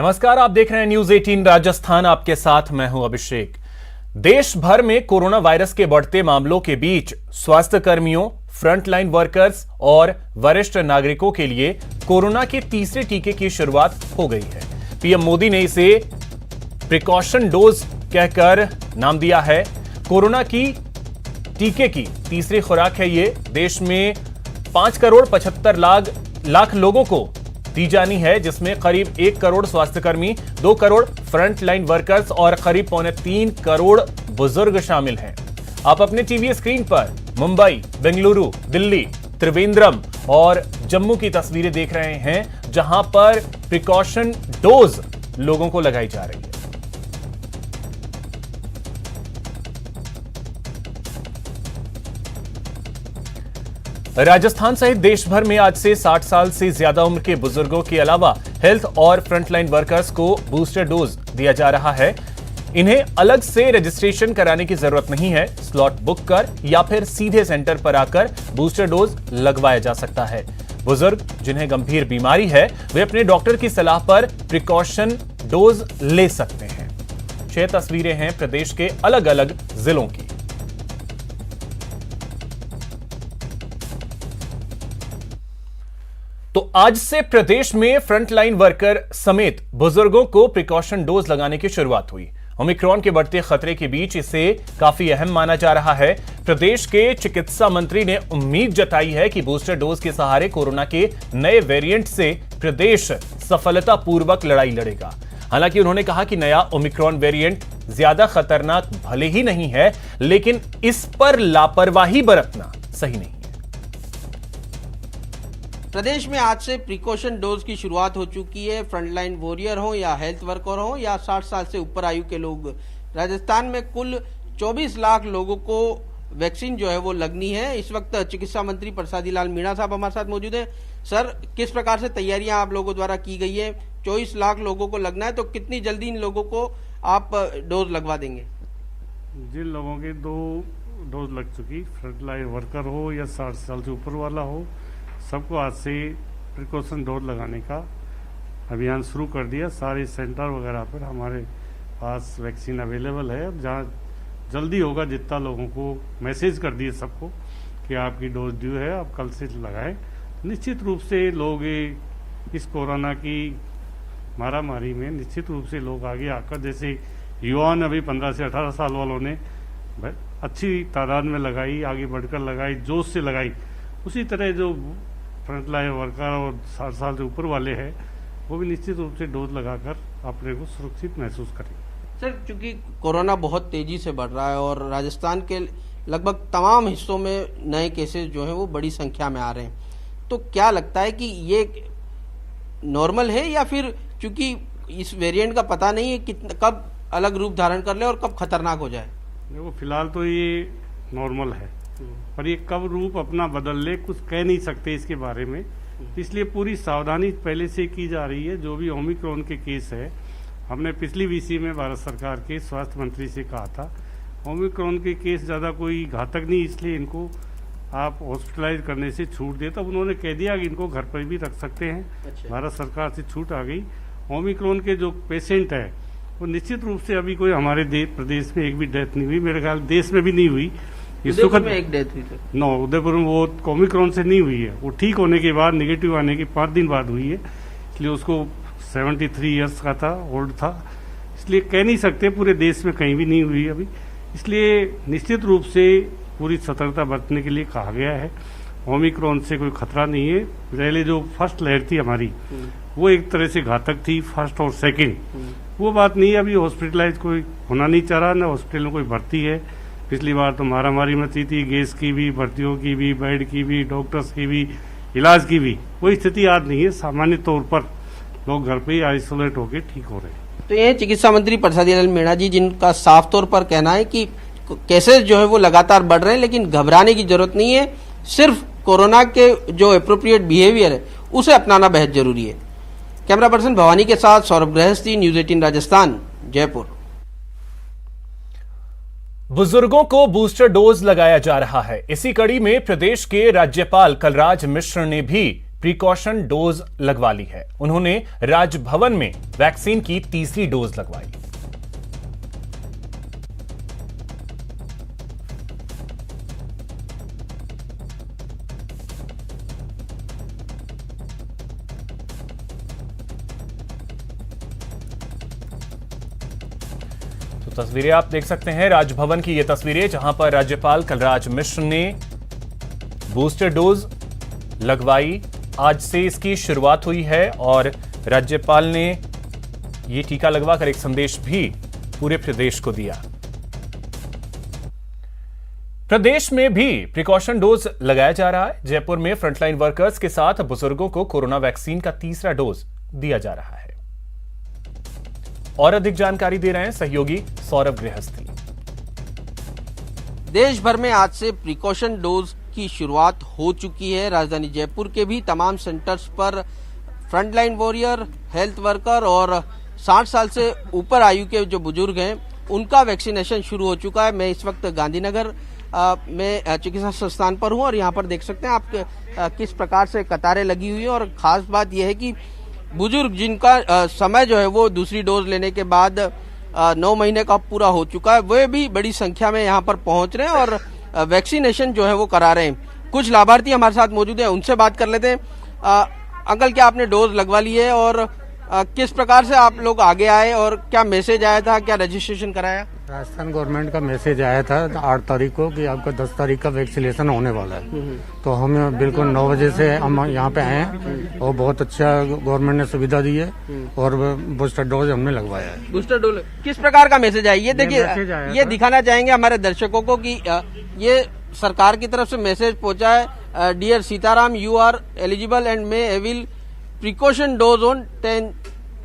नमस्कार, आप देख रहे हैं न्यूज 18 राजस्थान। आपके साथ मैं हूं अभिषेक। देश भर में कोरोना वायरस के बढ़ते मामलों के बीच स्वास्थ्य कर्मियों, फ्रंटलाइन वर्कर्स और वरिष्ठ नागरिकों के लिए कोरोना के तीसरे टीके की शुरुआत हो गई है। पीएम मोदी ने इसे प्रिकॉशन डोज कहकर नाम दिया है। कोरोना की टीके की तीसरी खुराक है ये। देश में 5 करोड़ 75 लाख लोगों को दी जानी है, जिसमें करीब 1 करोड़ स्वास्थ्यकर्मी, 2 करोड़ फ्रंटलाइन वर्कर्स और करीब 3.25 करोड़ बुजुर्ग शामिल हैं। आप अपने टीवी स्क्रीन पर मुंबई, बेंगलुरु, दिल्ली, त्रिवेंद्रम और जम्मू की तस्वीरें देख रहे हैं, जहां पर प्रिकॉशन डोज लोगों को लगाई जा रही है। राजस्थान सहित देश भर में आज से 60 साल से ज्यादा उम्र के बुजुर्गों के अलावा हेल्थ और फ्रंटलाइन वर्कर्स को बूस्टर डोज दिया जा रहा है। इन्हें अलग से रजिस्ट्रेशन कराने की जरूरत नहीं है। स्लॉट बुक कर या फिर सीधे सेंटर पर आकर बूस्टर डोज लगवाया जा सकता है। बुजुर्ग जिन्हें गंभीर बीमारी है, वे अपने डॉक्टर की सलाह पर प्रिकॉशन डोज ले सकते हैं। 6 तस्वीरें हैं प्रदेश के अलग अलग जिलों की। तो आज से प्रदेश में फ्रंटलाइन वर्कर समेत बुजुर्गों को प्रिकॉशन डोज लगाने की शुरुआत हुई। ओमिक्रॉन के बढ़ते खतरे के बीच इसे काफी अहम माना जा रहा है। प्रदेश के चिकित्सा मंत्री ने उम्मीद जताई है कि बूस्टर डोज के सहारे कोरोना के नए वेरिएंट से प्रदेश सफलतापूर्वक लड़ाई लड़ेगा। हालांकि उन्होंने कहा कि नया ओमिक्रॉन वेरिएंट ज्यादा खतरनाक भले ही नहीं है, लेकिन इस पर लापरवाही बरतना सही नहीं है। प्रदेश में आज से प्रिकॉशन डोज की शुरुआत हो चुकी है। फ्रंटलाइन वॉरियर हो या हेल्थ वर्कर हो या 60 साल से ऊपर आयु के लोग, राजस्थान में कुल 24 लाख लोगों को वैक्सीन जो है वो लगनी है। इस वक्त चिकित्सा मंत्री प्रसादी लाल मीणा साहब हमारे साथ मौजूद हैं। सर, किस प्रकार से तैयारियां आप लोगों द्वारा की गई है? 24 लाख लोगों को लगना है, तो कितनी जल्दी इन लोगों को आप डोज लगवा देंगे? जिन लोगों के 2 डोज लग चुकी, फ्रंटलाइन वर्कर हो या 60 साल से ऊपर वाला हो, सबको आज से प्रिकॉशन डोज लगाने का अभियान शुरू कर दिया। सारे सेंटर वगैरह पर हमारे पास वैक्सीन अवेलेबल है। अब जहाँ जल्दी होगा, जितना लोगों को मैसेज कर दिए सबको कि आपकी डोज ड्यू है, आप कल से लगाएं। निश्चित रूप से लोग इस कोरोना की मारामारी में निश्चित रूप से लोग आगे आकर, जैसे युवाओं ने अभी 15 से 18 साल वालों ने अच्छी तादाद में लगाई, आगे बढ़कर लगाई, जोश से लगाई, उसी तरह जो फ्रंटलाइन वर्कर और 60 साल से ऊपर वाले हैं, वो भी निश्चित रूप से डोज लगाकर अपने को सुरक्षित महसूस करें। सर, चूंकि कोरोना बहुत तेजी से बढ़ रहा है और राजस्थान के लगभग तमाम हिस्सों में नए केसेस जो हैं वो बड़ी संख्या में आ रहे हैं, तो क्या लगता है कि ये नॉर्मल है या फिर चूंकि इस वेरिएंट का पता नहीं है कब अलग रूप धारण कर ले और कब खतरनाक हो जाए? देखो, फिलहाल तो ये नॉर्मल है, पर ये कब रूप अपना बदल ले कुछ कह नहीं सकते इसके बारे में। इसलिए पूरी सावधानी पहले से की जा रही है। जो भी ओमिक्रॉन के केस है, हमने पिछली वीसी में भारत सरकार के स्वास्थ्य मंत्री से कहा था, ओमिक्रॉन के केस ज़्यादा कोई घातक नहीं, इसलिए इनको आप हॉस्पिटलाइज करने से छूट दे। तब उन्होंने कह दिया कि इनको घर पर भी रख सकते हैं। अच्छा। भारत सरकार से छूट आ गई। ओमिक्रॉन के जो पेशेंट है वो निश्चित रूप से अभी कोई हमारे प्रदेश में एक भी डेथ नहीं हुई, मेरे ख्याल देश में भी नहीं हुई। उदयपुर में एक डेथ हुई थी। नो, उदयपुर में वो ओमिक्रॉन से नहीं हुई है, वो ठीक होने के बाद, नेगेटिव आने के 5 दिन बाद हुई है। इसलिए उसको 73 ईयर्स का था, ओल्ड था, इसलिए कह नहीं सकते पूरे देश में कहीं भी नहीं हुई अभी। इसलिए निश्चित रूप से पूरी सतर्कता बरतने के लिए कहा गया है। ओमिक्रॉन से कोई खतरा नहीं है। पहले जो फर्स्ट लहर थी हमारी, वो एक तरह से घातक थी, फर्स्ट और सेकेंड, वो बात नहीं है। अभी हॉस्पिटलाइज कोई होना नहीं चाह रहा, ना हॉस्पिटल में कोई भर्ती है। पिछली बार तो मारामारी मची थी, गैस की भी, भर्तियों की भी, बेड की भी, डॉक्टर्स की भी, इलाज की भी। कोई स्थिति आज नहीं है। सामान्य तौर पर लोग घर पे ही आइसोलेट होकर ठीक हो रहे हैं। तो ये चिकित्सा मंत्री प्रसादी लाल मीणा जी, जिनका साफ तौर पर कहना है कि केसेस जो है वो लगातार बढ़ रहे हैं, लेकिन घबराने की जरूरत नहीं है, सिर्फ कोरोना के जो अप्रोप्रिएट बिहेवियर है उसे अपनाना बेहद जरूरी है। कैमरा पर्सन भवानी के साथ सौरभ गृहस्थी, न्यूज 18 राजस्थान, जयपुर। बुजुर्गों को बूस्टर डोज लगाया जा रहा है। इसी कड़ी में प्रदेश के राज्यपाल कलराज मिश्र ने भी प्रिकॉशन डोज लगवा ली है। उन्होंने राजभवन में वैक्सीन की तीसरी डोज लगवाई। तस्वीरें आप देख सकते हैं, राजभवन की ये तस्वीरें, जहां पर राज्यपाल कलराज मिश्र ने बूस्टर डोज लगवाई। आज से इसकी शुरुआत हुई है और राज्यपाल ने ये टीका लगवाकर एक संदेश भी पूरे प्रदेश को दिया। प्रदेश में भी प्रिकॉशन डोज लगाया जा रहा है। जयपुर में फ्रंटलाइन वर्कर्स के साथ बुजुर्गों को कोरोना वैक्सीन का तीसरा डोज दिया जा रहा है। और अधिक जानकारी दे रहे हैं सहयोगी सौरभ गृहस्थी। देश भर में आज से प्रिकॉशन डोज की शुरुआत हो चुकी है। राजधानी जयपुर के भी तमाम सेंटर्स पर फ्रंटलाइन वॉरियर, हेल्थ वर्कर और 60 साल से ऊपर आयु के जो बुजुर्ग हैं उनका वैक्सीनेशन शुरू हो चुका है। मैं इस वक्त गांधीनगर में चिकित्सा संस्थान पर हूं और यहाँ पर देख सकते हैं आप किस प्रकार से कतारें लगी हुई हैं। और खास बात यह है कि बुजुर्ग जिनका समय जो है वो दूसरी डोज लेने के बाद 9 महीने का पूरा हो चुका है, वे भी बड़ी संख्या में यहाँ पर पहुंच रहे हैं और वैक्सीनेशन जो है वो करा रहे हैं। कुछ लाभार्थी हमारे साथ मौजूद हैं, उनसे बात कर लेते हैं। अंकल, क्या आपने डोज लगवा ली है और किस प्रकार से आप लोग आगे आए और क्या मैसेज आया था, क्या रजिस्ट्रेशन कराया? राजस्थान गवर्नमेंट का मैसेज आया था 8 तारीख को कि आपका 10 तारीख का वैक्सीनेशन होने वाला है। तो हम बिल्कुल 9 बजे से हम यहाँ पे आए हैं और बहुत अच्छा गवर्नमेंट ने सुविधा दी है और बूस्टर डोज हमने लगवाया है। बूस्टर डोज किस प्रकार का मैसेज आया? ये देखिए, ये दिखाना चाहेंगे हमारे दर्शकों को कि ये सरकार की तरफ से मैसेज पहुंचा है। Dear Sitaram, you are eligible and may avail precaution dose on 10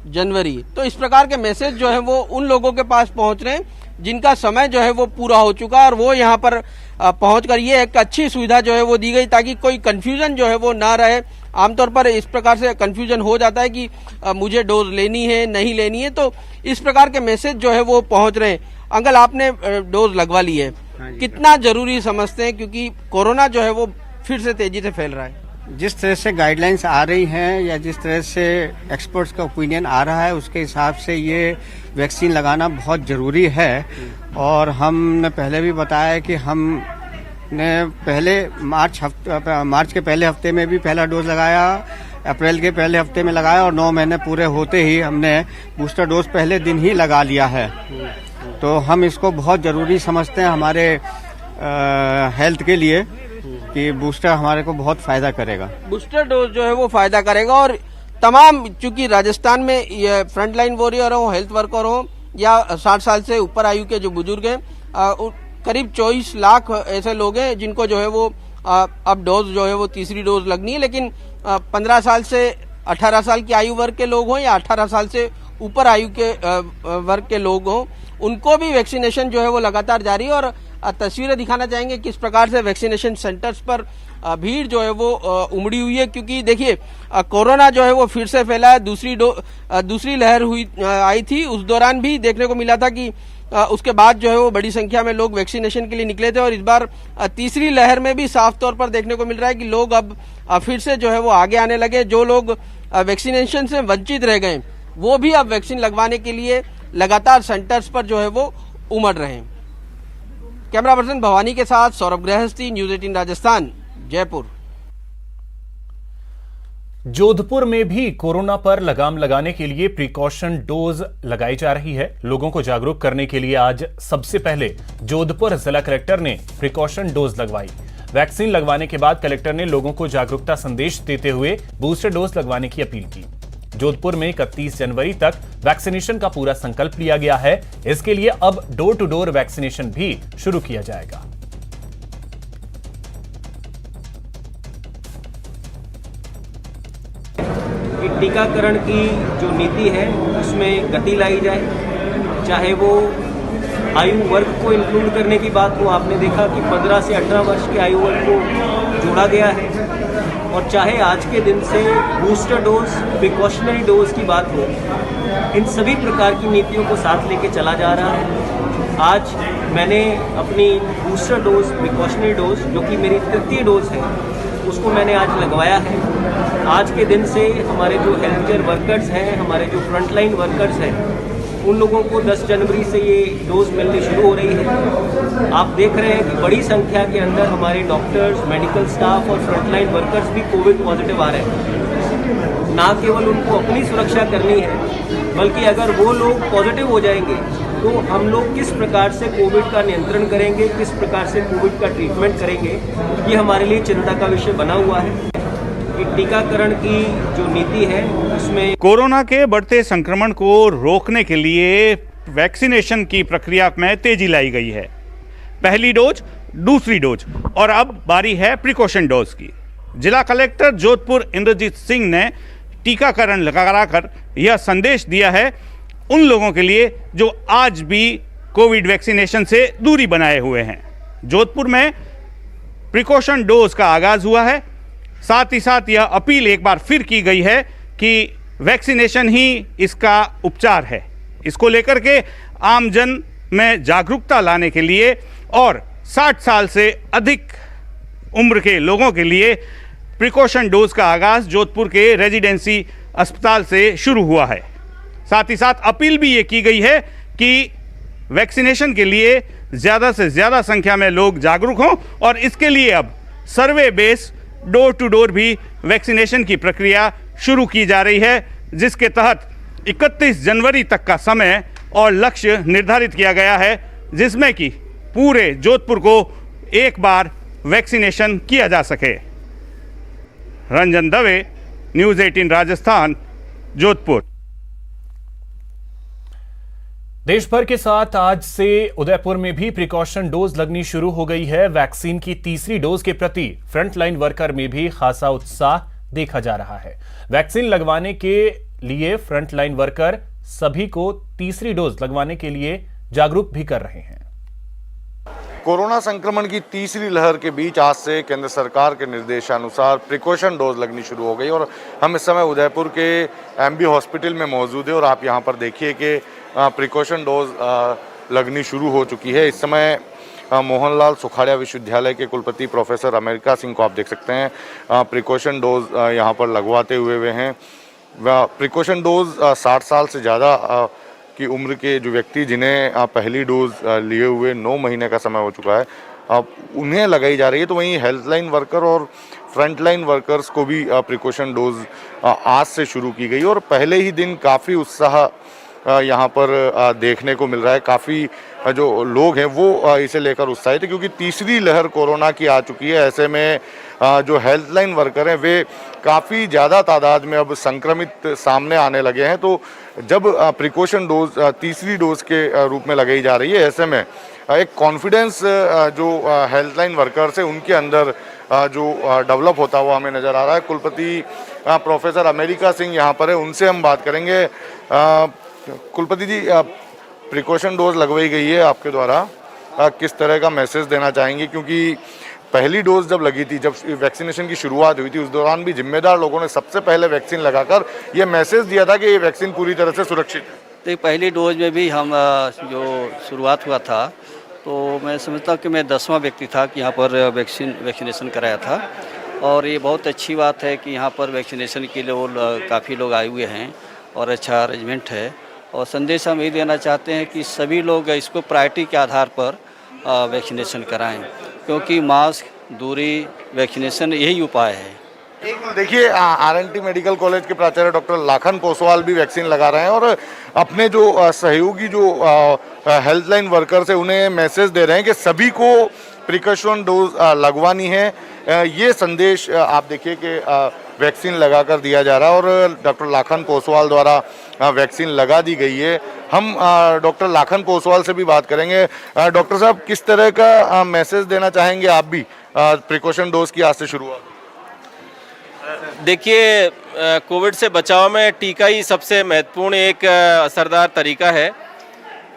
January. तो इस प्रकार के मैसेज जो है वो उन लोगों के पास पहुंच रहे हैं जिनका समय जो है वो पूरा हो चुका है और वो यहाँ पर पहुंचकर ये एक अच्छी सुविधा जो है वो दी गई ताकि कोई कंफ्यूजन जो है वो ना रहे। आमतौर पर इस प्रकार से कंफ्यूजन हो जाता है कि मुझे डोज लेनी है नहीं लेनी है, तो इस प्रकार के मैसेज जो है वो पहुंच रहे हैं। अंकल, आपने डोज लगवा ली है, कितना जरूरी समझते हैं क्योंकि कोरोना जो है वो फिर से तेजी से फैल रहा है? जिस तरह से गाइडलाइंस आ रही हैं या जिस तरह से एक्सपर्ट्स का ओपिनियन आ रहा है उसके हिसाब से ये वैक्सीन लगाना बहुत ज़रूरी है। और हमने पहले भी बताया कि हमने पहले मार्च के पहले हफ्ते में भी पहला डोज लगाया, अप्रैल के पहले हफ्ते में लगाया और 9 महीने पूरे होते ही हमने बूस्टर डोज पहले दिन ही लगा लिया है। तो हम इसको बहुत ज़रूरी समझते हैं हमारे हेल्थ के लिए कि बूस्टर हमारे को बहुत फायदा करेगा। बूस्टर डोज जो है वो फायदा करेगा और तमाम, चूंकि राजस्थान में ये फ्रंटलाइन वॉरियर हो, हेल्थ वर्कर हो या 60 साल से ऊपर आयु के जो बुजुर्ग हैं, करीब 24 लाख ऐसे लोग हैं जिनको जो है वो अब डोज जो है वो तीसरी डोज लगनी है। लेकिन 15 साल से 18 साल की आयु वर्ग के लोग हों या 18 साल से ऊपर आयु के वर्ग के लोग हों, उनको भी वैक्सीनेशन जो है वो लगातार जारी है। और तस्वीरें दिखाना चाहेंगे किस प्रकार से वैक्सीनेशन सेंटर्स पर भीड़ जो है वो उमड़ी हुई है क्योंकि देखिए कोरोना जो है वो फिर से फैला है। दूसरी लहर आई थी, उस दौरान भी देखने को मिला था कि उसके बाद जो है वो बड़ी संख्या में लोग वैक्सीनेशन के लिए निकले थे और इस बार तीसरी लहर में भी साफ तौर पर देखने को मिल रहा है कि लोग अब फिर से जो है वो आगे आने लगे। जो लोग वैक्सीनेशन से वंचित रह गए वो भी अब वैक्सीन लगवाने के लिए लगातार सेंटर्स पर जो है वो उमड़ रहे हैं। कैमरा पर्सन भवानी के साथ सौरभ गृहस्थी, न्यूज़ 18 राजस्थान, जयपुर। जोधपुर में भी कोरोना पर लगाम लगाने के लिए प्रिकॉशन डोज लगाई जा रही है। लोगों को जागरूक करने के लिए आज सबसे पहले जोधपुर जिला कलेक्टर ने प्रिकॉशन डोज लगवाई। वैक्सीन लगवाने के बाद कलेक्टर ने लोगों को जागरूकता संदेश देते हुए बूस्टर डोज लगवाने की अपील की। जोधपुर में 31 जनवरी तक वैक्सीनेशन का पूरा संकल्प लिया गया है। इसके लिए अब डोर टू डोर वैक्सीनेशन भी शुरू किया जाएगा। टीकाकरण की जो नीति है उसमें गति लाई जाए, चाहे वो आयु वर्ग को इंक्लूड करने की बात हो। आपने देखा कि 15 से 18 वर्ष के आयु वर्ग को जोड़ा गया है और चाहे आज के दिन से बूस्टर डोज, प्रिकॉशनरी डोज की बात हो, इन सभी प्रकार की नीतियों को साथ लेके चला जा रहा है। आज मैंने अपनी बूस्टर डोज, प्रिकॉशनरी डोज, जो कि मेरी तृतीय डोज है, उसको मैंने आज लगवाया है आज के दिन से हमारे जो हेल्थ केयर वर्कर्स हैं, हमारे जो फ्रंटलाइन वर्कर्स हैं, उन लोगों को 10 जनवरी से ये डोज मिलनी शुरू हो रही है। आप देख रहे हैं कि बड़ी संख्या के अंदर हमारे डॉक्टर्स, मेडिकल स्टाफ और फ्रंटलाइन वर्कर्स भी कोविड पॉजिटिव आ रहे हैं। ना केवल उनको अपनी सुरक्षा करनी है, बल्कि अगर वो लोग पॉजिटिव हो जाएंगे तो हम लोग किस प्रकार से कोविड का नियंत्रण करेंगे, किस प्रकार से कोविड का ट्रीटमेंट करेंगे, ये हमारे लिए चिंता का विषय बना हुआ है। कि टीकाकरण की जो नीति है उसमें कोरोना के बढ़ते संक्रमण को रोकने के लिए वैक्सीनेशन की प्रक्रिया में तेजी लाई गई है। पहली डोज, दूसरी डोज और अब बारी है प्रिकॉशन डोज की। जिला कलेक्टर जोधपुर इंद्रजीत सिंह ने टीकाकरण लगाकर यह संदेश दिया है उन लोगों के लिए जो आज भी कोविड वैक्सीनेशन से दूरी बनाए हुए हैं। जोधपुर में प्रिकॉशन डोज का आगाज हुआ है। साथ ही साथ यह अपील एक बार फिर की गई है कि वैक्सीनेशन ही इसका उपचार है। इसको लेकर के आमजन में जागरूकता लाने के लिए और 60 साल से अधिक उम्र के लोगों के लिए प्रिकॉशन डोज का आगाज जोधपुर के रेजिडेंसी अस्पताल से शुरू हुआ है। साथ ही साथ अपील भी ये की गई है कि वैक्सीनेशन के लिए ज़्यादा से ज़्यादा संख्या में लोग जागरूक हों और इसके लिए अब सर्वे बेस डोर टू डोर भी वैक्सीनेशन की प्रक्रिया शुरू की जा रही है, जिसके तहत 31 जनवरी तक का समय और लक्ष्य निर्धारित किया गया है, जिसमें कि पूरे जोधपुर को एक बार वैक्सीनेशन किया जा सके। रंजन दवे, न्यूज़ 18 राजस्थान, जोधपुर। देश भर के साथ आज से उदयपुर में भी प्रिकॉशन डोज लगनी शुरू हो गई है। वैक्सीन की तीसरी डोज के प्रति फ्रंटलाइन वर्कर में भी खासा उत्साह देखा जा रहा है। वैक्सीन लगवाने के लिए फ्रंटलाइन वर्कर सभी को तीसरी डोज लगवाने के लिए जागरूक भी कर रहे हैं। कोरोना संक्रमण की तीसरी लहर के बीच आज से केंद्र सरकार के निर्देशानुसार प्रिकॉशन डोज लगनी शुरू हो गई और हम इस समय उदयपुर के एमबी हॉस्पिटल में मौजूद है और आप यहां पर देखिए कि प्रिकॉशन डोज लगनी शुरू हो चुकी है। इस समय मोहनलाल सुखाड़िया विश्वविद्यालय के कुलपति प्रोफेसर अमेरिका सिंह को आप देख सकते हैं प्रिकॉशन डोज यहां पर लगवाते हुए हैं। प्रिकॉशन डोज 60 साल से ज़्यादा की उम्र के जो व्यक्ति जिन्हें पहली डोज लिए हुए 9 महीने का समय हो चुका है, अब उन्हें लगाई जा रही है। तो वहीं हेल्थलाइन वर्कर और फ्रंटलाइन वर्कर्स को भी प्रिकॉशन डोज आज से शुरू की गई और पहले ही दिन काफ़ी उत्साह यहाँ पर देखने को मिल रहा है। काफ़ी जो लोग हैं वो इसे लेकर उत्साहित है क्योंकि तीसरी लहर कोरोना की आ चुकी है। ऐसे में जो हेल्थलाइन वर्कर हैं वे काफ़ी ज़्यादा तादाद में अब संक्रमित सामने आने लगे हैं। तो जब प्रिकॉशन डोज तीसरी डोज के रूप में लगाई जा रही है, ऐसे में एक कॉन्फिडेंस जो हेल्थलाइन वर्कर्स है उनके अंदर जो डेवलप होता हुआ हमें नज़र आ रहा है। कुलपति प्रोफेसर अमेरिका सिंह यहाँ पर है, उनसे हम बात करेंगे। कुलपति जी, प्रिकॉशन डोज लगवाई गई है आपके द्वारा, किस तरह का मैसेज देना चाहेंगे? क्योंकि पहली डोज जब लगी थी, जब वैक्सीनेशन की शुरुआत हुई थी, उस दौरान भी जिम्मेदार लोगों ने सबसे पहले वैक्सीन लगाकर ये मैसेज दिया था कि ये वैक्सीन पूरी तरह से सुरक्षित है। तो पहली डोज में भी हम जो शुरुआत हुआ था तो मैं समझता हूँ कि मैं 10वां व्यक्ति था कि यहाँ पर वैक्सीनेशन कराया था और ये बहुत अच्छी बात है कि यहाँ पर वैक्सीनेशन के लिए काफ़ी लोग आए हुए हैं और अच्छा अरेंजमेंट है। और संदेश हम ये देना चाहते हैं कि सभी लोग इसको प्रायोरिटी के आधार पर वैक्सीनेशन कराएं क्योंकि मास्क, दूरी, वैक्सीनेशन यही उपाय है। देखिए, आरएनटी मेडिकल कॉलेज के प्राचार्य डॉक्टर लाखन पोसवाल भी वैक्सीन लगा रहे हैं और अपने जो सहयोगी जो हेल्थलाइन वर्कर्स है उन्हें मैसेज दे रहे हैं कि सभी को प्रिकॉशन डोज लगवानी है। ये संदेश आप देखिए कि वैक्सीन लगाकर दिया जा रहा है और डॉक्टर लाखन पोसवाल द्वारा वैक्सीन लगा दी गई है। हम डॉक्टर लाखन पोसवाल से भी बात करेंगे। डॉक्टर साहब, किस तरह का मैसेज देना चाहेंगे आप भी प्रिकॉशन डोज की आज से शुरुआत? देखिए, कोविड से बचाव में टीका ही सबसे महत्वपूर्ण एक असरदार तरीका है।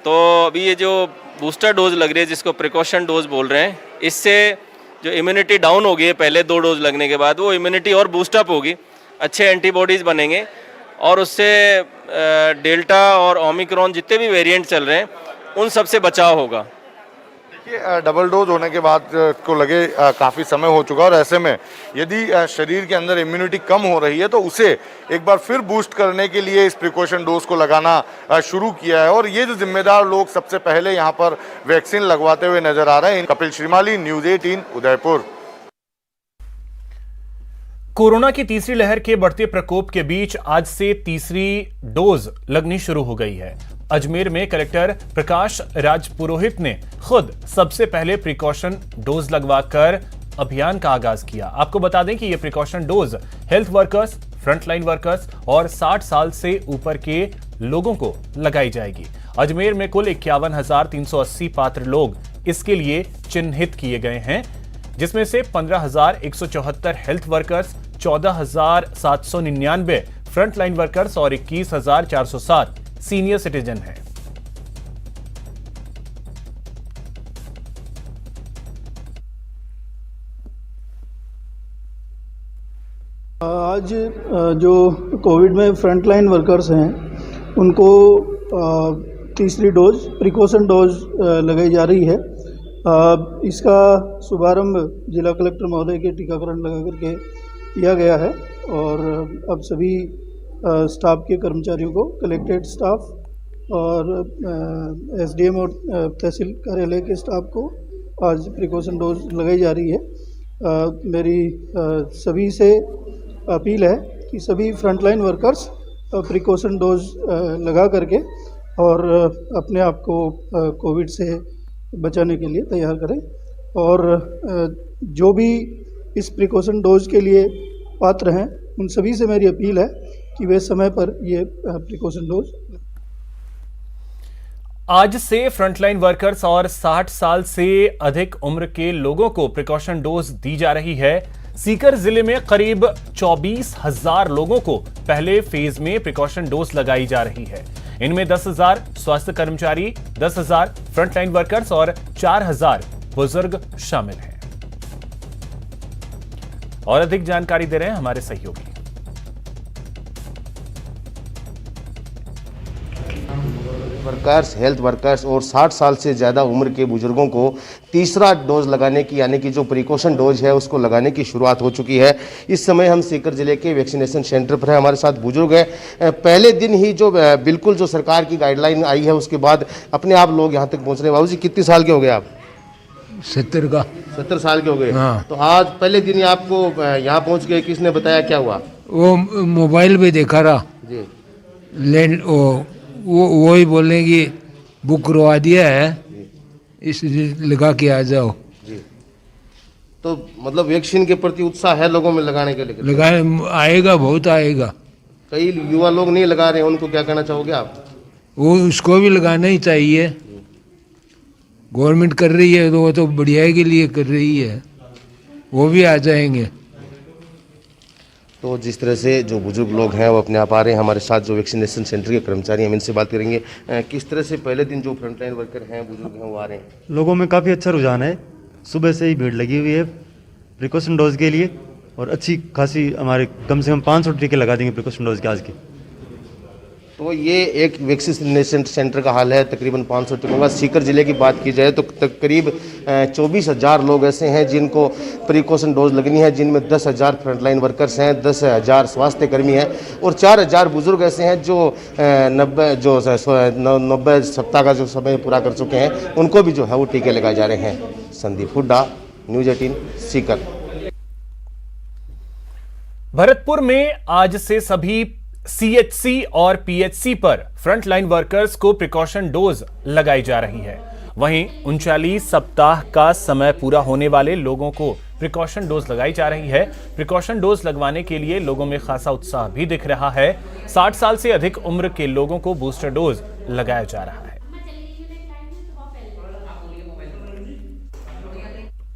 तो अभी ये जो बूस्टर डोज लग रही है जिसको प्रिकॉशन डोज बोल रहे हैं, इससे जो इम्यूनिटी डाउन हो गई है पहले 2 डोज लगने के बाद, वो इम्यूनिटी और बूस्टअप होगी, अच्छे एंटीबॉडीज़ बनेंगे और उससे डेल्टा और ओमिक्रॉन जितने भी वेरिएंट चल रहे हैं उन सब से बचाव होगा। ये डबल डोज होने के बाद को लगे काफ़ी समय हो चुका और ऐसे में यदि शरीर के अंदर इम्यूनिटी कम हो रही है तो उसे एक बार फिर बूस्ट करने के लिए इस प्रिकॉशन डोज को लगाना शुरू किया है। और ये जो जिम्मेदार लोग सबसे पहले यहाँ पर वैक्सीन लगवाते हुए नजर आ रहे हैं। कपिल श्रीमाली, न्यूज़ 18 उदयपुर। कोरोना की तीसरी लहर के बढ़ते प्रकोप के बीच आज से तीसरी डोज लगनी शुरू हो गई है। अजमेर में कलेक्टर प्रकाश राज पुरोहित ने खुद सबसे पहले प्रिकॉशन डोज लगवाकर अभियान का आगाज किया। आपको बता दें कि यह precaution dose health workers, frontline workers और 60 साल से ऊपर के लोगों को लगाई जाएगी। अजमेर में कुल 51,380 पात्र लोग इसके लिए चिन्हित किए गए हैं, जिसमें से 15,174 हेल्थ वर्कर्स, 14,799 फ्रंटलाइन वर्कर्स और 21,407 सीनियर सिटीजन हैं। आज जो कोविड में फ्रंटलाइन वर्कर्स हैं उनको तीसरी डोज प्रिकॉशन डोज लगाई जा रही है। इसका शुभारंभ जिला कलेक्टर महोदय के टीकाकरण लगा करके किया गया है और अब सभी स्टाफ के कर्मचारियों को, कलेक्टेड स्टाफ और एसडीएम और तहसील कार्यालय के स्टाफ को आज प्रिकॉशन डोज लगाई जा रही है। मेरी सभी से अपील है कि सभी फ्रंटलाइन वर्कर्स प्रिकॉशन डोज लगा करके और अपने आप को कोविड से बचाने के लिए तैयार करें। और जो भी इस प्रिकॉशन डोज के लिए पात्र हैं उन सभी से मेरी अपील है कि वे समय पर ये प्रिकॉशन डोज। आज से फ्रंटलाइन वर्कर्स और 60 साल से अधिक उम्र के लोगों को प्रिकॉशन डोज दी जा रही है। सीकर जिले में करीब 24,000 लोगों को पहले फेज में प्रिकॉशन डोज लगाई जा रही है। इनमें 10,000 स्वास्थ्य कर्मचारी, 10,000 फ्रंटलाइन वर्कर्स और 4,000 बुजुर्ग शामिल हैं। और अधिक जानकारी दे रहे हैं हमारे सहयोगी। वर्कर्स, हेल्थ वर्कर्स और 60 साल से ज़्यादा उम्र के बुजुर्गों को तीसरा डोज लगाने की यानी कि जो प्रिकॉशन डोज है उसको लगाने की शुरुआत हो चुकी है। इस समय हम सीकर जिले के वैक्सीनेशन सेंटर पर हैं। हमारे साथ बुजुर्ग हैं। पहले दिन ही जो बिल्कुल जो सरकार की गाइडलाइन आई है उसके बाद अपने आप लोग यहाँ तक पहुँच रहे हैं। बाबू जी कितने साल के हो गए आप? 70 साल के हो गए। हाँ। तो आज पहले दिन ही आपको यहाँ पहुँच गए, किसने बताया, क्या हुआ? वो मोबाइल पे देखा रहा जी। लैंड वो ही बोलने की बुक करवा दिया है, इसलिए लगा के आ जाओ जी। तो मतलब वैक्सीन के प्रति उत्साह है लोगों में लगाने के लिए? लगाने आएगा, बहुत आएगा। कई युवा लोग नहीं लगा रहे हैं, उनको क्या कहना चाहोगे आप? वो उसको भी लगाना ही चाहिए। गवर्नमेंट कर रही है तो वो तो बढ़िया के लिए कर रही है, वो भी आ जाएंगे। तो जिस तरह से जो बुजुर्ग लोग हैं वो अपने आप आ रहे हैं। हमारे साथ जो वैक्सीनेशन सेंटर के कर्मचारी हैं हम इनसे बात करेंगे। किस तरह से पहले दिन जो फ्रंटलाइन वर्कर हैं, बुजुर्ग हैं, वो आ रहे हैं? लोगों में काफ़ी अच्छा रुझान है। सुबह से ही भीड़ लगी हुई है प्रिकॉशन डोज के लिए और अच्छी खासी हमारे कम से कम 500 टीके लगा देंगे प्रिकॉशन डोज के आज के। तो ये एक वैक्सीनेशन सेंटर का हाल है, तकरीबन 500 टीकों का। सीकर जिले की बात की जाए तो करीब 24,000 लोग ऐसे हैं जिनको प्रिकॉशन डोज लगनी है, जिनमें 10,000 फ्रंटलाइन वर्कर्स हैं, 10,000 स्वास्थ्य कर्मी हैं और 4,000 बुजुर्ग ऐसे हैं जो 90 सप्ताह का जो समय पूरा कर चुके हैं। उनको भी जो है वो टीके लगाए जा रहे हैं। संदीप हुड्डा, न्यूज़ 18 सीकर। भरतपुर में आज से सभी सीएचसी और पीएचसी पर फ्रंटलाइन वर्कर्स को प्रिकॉशन डोज लगाई जा रही है। वहीं 39 सप्ताह का समय पूरा होने वाले लोगों को प्रिकॉशन डोज लगाई जा रही है। प्रिकॉशन डोज लगवाने के लिए लोगों में खासा उत्साह भी दिख रहा है। 60 साल से अधिक उम्र के लोगों को बूस्टर डोज लगाया जा रहा है।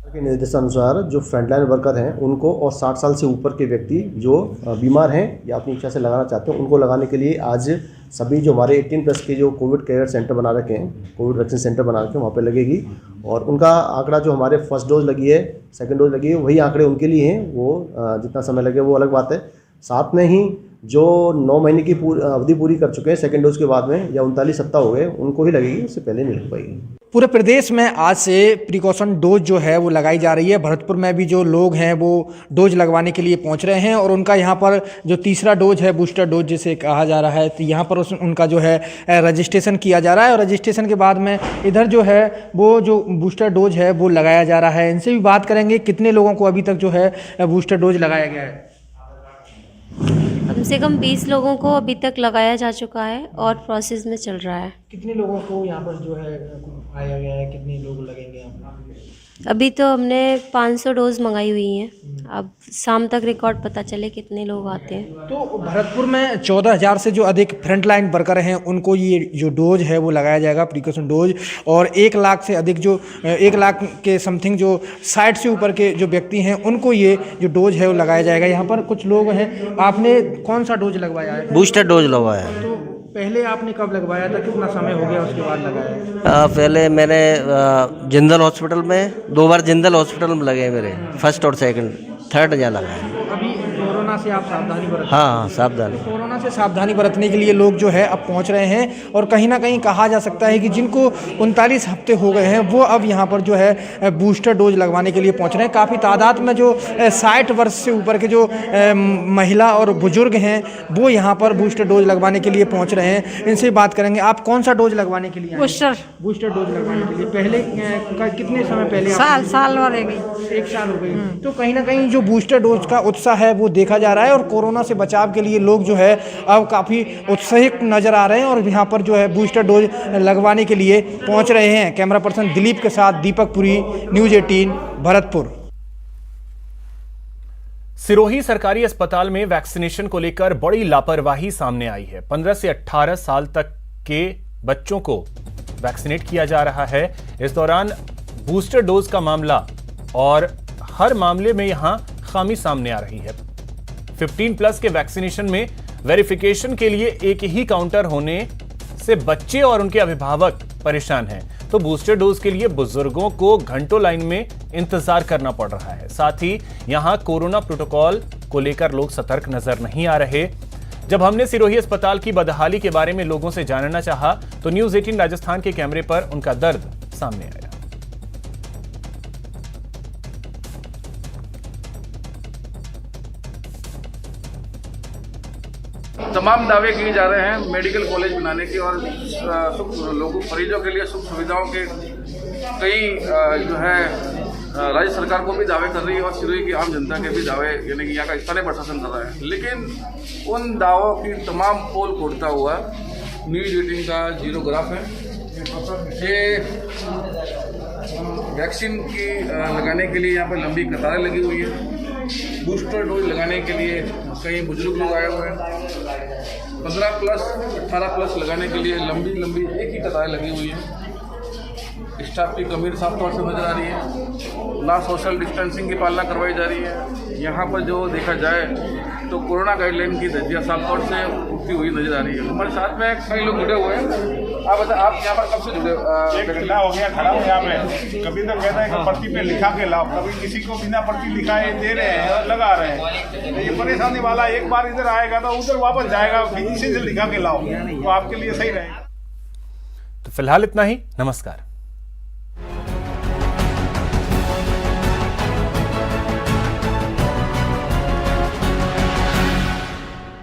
के निर्देशानुसार जो फ्रंटलाइन वर्कर हैं उनको और 60 साल से ऊपर के व्यक्ति जो बीमार हैं या अपनी इच्छा से लगाना चाहते हैं उनको लगाने के लिए आज सभी जो हमारे 18+ के जो कोविड केयर सेंटर बना रखे हैं, कोविड वैक्सीन सेंटर बना रखे हैं, वहाँ पे लगेगी। और उनका आंकड़ा जो हमारे फर्स्ट डोज लगी है, सेकंड डोज लगी है, वही आंकड़े उनके लिए हैं। वो जितना समय लगे वो अलग बात है। साथ में ही जो 9 महीने की अवधि पूरी कर चुके हैं सेकंड डोज के बाद में या 39 सप्ताह हो गए, उनको ही लगेगी, उससे पहले नहीं लग पाएगी। पूरे प्रदेश में आज से प्रिकॉशन डोज जो है वो लगाई जा रही है। भरतपुर में भी जो लोग हैं वो डोज लगवाने के लिए पहुंच रहे हैं और उनका यहाँ पर जो तीसरा डोज है, बूस्टर डोज जिसे कहा जा रहा है, तो यहाँ पर उनका जो है रजिस्ट्रेशन किया जा रहा है और रजिस्ट्रेशन के बाद में इधर जो है वो जो बूस्टर डोज है वो लगाया जा रहा है। इनसे भी बात करेंगे कितने लोगों को अभी तक जो है बूस्टर डोज लगाया गया है। कम से कम 20 लोगों को अभी तक लगाया जा चुका है और प्रोसेस में चल रहा है। कितने लोगों को यहाँ पर जो है आया गया है, कितने लोग लगेंगे यहाँ पर? अभी तो हमने 500 डोज मंगाई हुई हैं। अब शाम तक रिकॉर्ड पता चले कितने लोग आते हैं। तो भरतपुर में 14,000 से जो अधिक फ्रंटलाइन वर्कर हैं उनको ये जो डोज है वो लगाया जाएगा, प्रिकॉशन डोज, और 1 लाख से अधिक जो 1 लाख के समथिंग जो 60 से ऊपर के जो व्यक्ति हैं उनको ये जो डोज है वो लगाया जाएगा। यहाँ पर कुछ लोग हैं, आपने कौन सा डोज लगवाया है? बूस्टर डोज लगवाया है। तो पहले आपने कब लगवाया था, कितना समय हो गया उसके बाद लगाया? पहले मैंने जिंदल हॉस्पिटल में 2 बार जिंदल हॉस्पिटल में लगे मेरे, फर्स्ट और सेकंड, थर्ड यहाँ लगा है। अभी कोरोना से आप सावधानी बरतें? हाँ, सावधानी। कोरोना से सावधानी बरतने के लिए लोग जो है अब पहुंच रहे हैं और कहीं ना कहीं कहा जा सकता है कि जिनको 39 हफ्ते हो गए हैं वो अब यहाँ पर जो है बूस्टर डोज लगवाने के लिए पहुंच रहे हैं। काफ़ी तादाद में जो 60 वर्ष से ऊपर के जो महिला और बुजुर्ग हैं वो यहाँ पर बूस्टर डोज लगवाने के लिए पहुँच रहे हैं। इनसे बात करेंगे, आप कौन सा डोज लगवाने के लिए? बूस्टर डोज लगवाने के लिए पहले कितने समय पहले? साल हो गई, 1 साल हो गई। तो कहीं ना कहीं जो बूस्टर डोज का उत्साह है वो देखा जा रहा है और कोरोना से बचाव के लिए लोग जो है अब काफ़ी उत्साहित नजर आ रहे हैं और यहाँ पर जो है बूस्टर डोज लगवाने के लिए पहुँच रहे हैं। कैमरा पर्सन दिलीप के साथ दीपक पुरी, न्यूज़ 18 भरतपुर। सिरोही सरकारी अस्पताल में वैक्सीनेशन को लेकर बड़ी लापरवाही सामने आई है। 15 से 18 साल तक के बच्चों को वैक्सीनेट किया जा रहा है। इस दौरान बूस्टर डोज का मामला और हर मामले में यहां खामी सामने आ रही है। 15+ के वैक्सीनेशन में वेरिफिकेशन के लिए एक ही काउंटर होने से बच्चे और उनके अभिभावक परेशान हैं, तो बूस्टर डोज के लिए बुजुर्गों को घंटों लाइन में इंतजार करना पड़ रहा है। साथ ही यहां कोरोना प्रोटोकॉल को लेकर लोग सतर्क नजर नहीं आ रहे। जब हमने सिरोही अस्पताल की बदहाली के बारे में लोगों से जानना चाहा तो न्यूज़ 18 राजस्थान के कैमरे पर उनका दर्द सामने आया। तमाम दावे किए जा रहे हैं मेडिकल कॉलेज बनाने की और लोगों मरीजों के लिए सुख सुविधाओं के कई जो है राज्य सरकार को भी दावे कर रही है और सिरोही की आम जनता के भी दावे, यानी कि यहाँ का स्थानीय प्रशासन कर रहा है। लेकिन उन दावों की तमाम पोल खोलता हुआ न्यूज़ 18 का जीरो ग्राफ है। ये वैक्सीन की लगाने के लिए यहाँ पर लंबी कतारें लगी हुई है। बूस्टर डोज लगाने के लिए कई बुजुर्ग लोग आए हुए हैं। 15+, 18+ लगाने के लिए लंबी एक ही कतारें लगी हुई है। स्टाफ की कमी साफ तौर से नजर आ रही है। ना सोशल डिस्टेंसिंग की पालना करवाई जा रही है। यहाँ पर जो देखा जाए तो कोरोना गाइडलाइन की धज्जियाँ साफ तौर से उठती हुई नजर आ रही है। हमारे साथ में कई लोग जुड़े हुए हैं। आप बता, आप यहाँ पर कब से जुड़े? एक घंटा हो गया खड़ा हूँ यहाँ पे। कभी तो कहता है कि पर्ची पे लिखा के लाओ, कभी किसी को बिना पर्ची लिखाए दे रहे हैं और लगा रहे हैं। तो ये परेशानी वाला एक बार इधर आएगा तो उधर वापस जाएगा, किसी से लिखा के लाओ तो आपके लिए सही रहेगा। तो फिलहाल इतना ही। नमस्कार।